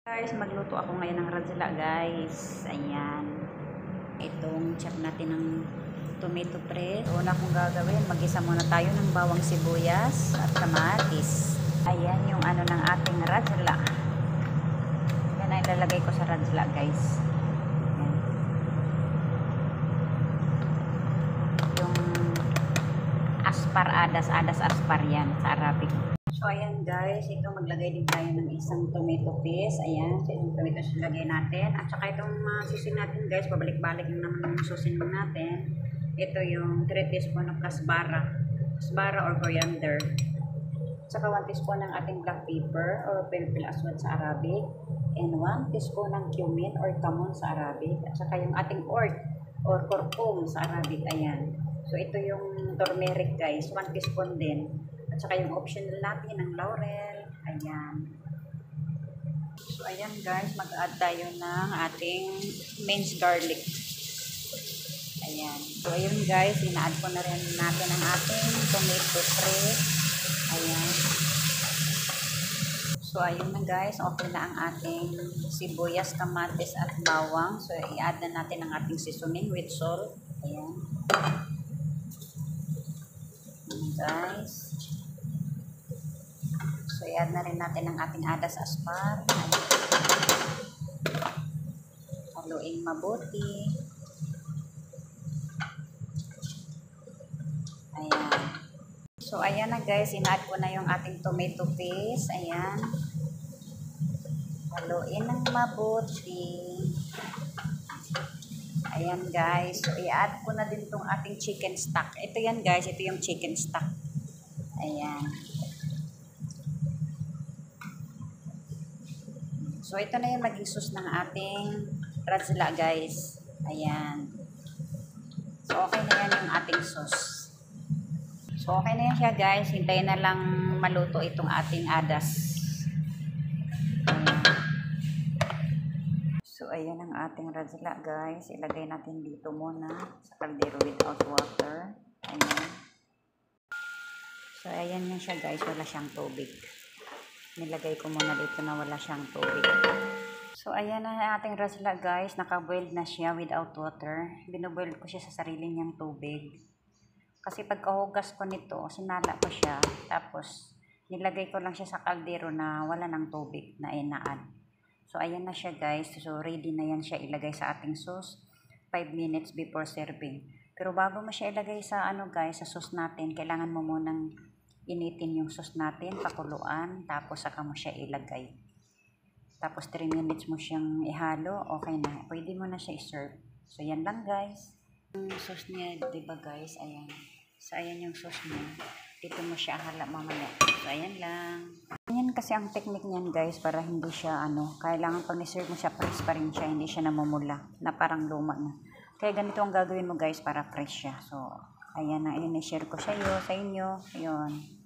Guys, magluto ako ngayon ng radzela guys. Ayan. Itong chop natin ng tomato press. Una kong gagawin, mag-isa muna tayo ng bawang sibuyas at kamatis. Ayan yung ano ng ating radzela. Yan na ilalagay ko sa radzela guys. Ayan. Yung adas aspar yan sa Arabic. So, ayan guys, ito maglagay din tayo ng isang tomato paste. Ayan, so itong tomato paste lagay natin. At saka itong susin natin guys, pabalik-balik naman yung susin natin. Ito yung 3 teaspoon ng kasbara or coriander. At saka 1 teaspoon ng ating black pepper or purple aswad sa Arabic. And 1 teaspoon ng cumin or kamon sa Arabic. At saka yung ating ort or kurkum sa Arabic. Ayan. So, ito yung turmeric guys, 1 teaspoon din. At saka yung optional natin ng laurel. Ayan. So, ayan guys, mag-add tayo ng ating minced garlic. Ayan. So, ayun guys, ina-add ko na rin natin ang ating tomato press. Ayan. So, ayun na guys, okay na ang ating sibuyas, kamatis at bawang. So, i-add na natin ang ating seasoning with salt. Ayan. Ayan guys. So, i-add na rin natin ang ating adas aspar. Haluin mabuti. Ayan. So, ayan na guys. In-add ko na yung ating tomato paste. Ayan. Haluin ng mabuti. Ayan guys. So, i-add ko na din itong ating chicken stock. Ito yan guys. Ito yung chicken stock. Ayan. So, ito na yung maging sauce ng ating radzela guys. Ayan. So, okay na yan yung ating sauce. So, okay na yan siya guys. Hintayin na lang maluto itong ating adas. Ayan. So, ayan ang ating radzela guys. Ilagay natin dito muna sa kaldero without water. Ayan. So, ayan yan siya guys. Wala siyang tubig. Nilagay ko muna dito na wala siyang tubig. So, ayan na ating radzela guys. Naka-boiled na siya without water. Binoboil ko siya sa sarili niyang tubig. Kasi pagkahugas ko nito, sinala ko siya. Tapos, nilagay ko lang siya sa kaldero na wala ng tubig na inaan. So, ayan na siya guys. So, ready na yan siya ilagay sa ating sauce. 5 minutes before serving. Pero bago mo siya ilagay sa guys, sa sauce natin, kailangan mo munang initin yung sauce natin, pakuluan, tapos saka mo siya ilagay. Tapos 3 minutes mo siyang ihalo, okay na. Pwede mo na siya i-serve. So, yan lang guys. Yung sauce niya, diba guys, ayan. So, ayan yung sauce niya. Dito mo siya hala mamaya. So, ayan lang. Yan kasi ang technique niyan guys, para hindi siya kailangan pag ni-serve mo siya, fresh pa rin siya, hindi siya namumula, na parang luma na. Kaya ganito ang gagawin mo guys para fresh siya. So, ayan na, i-share ko sa inyo. Ayun.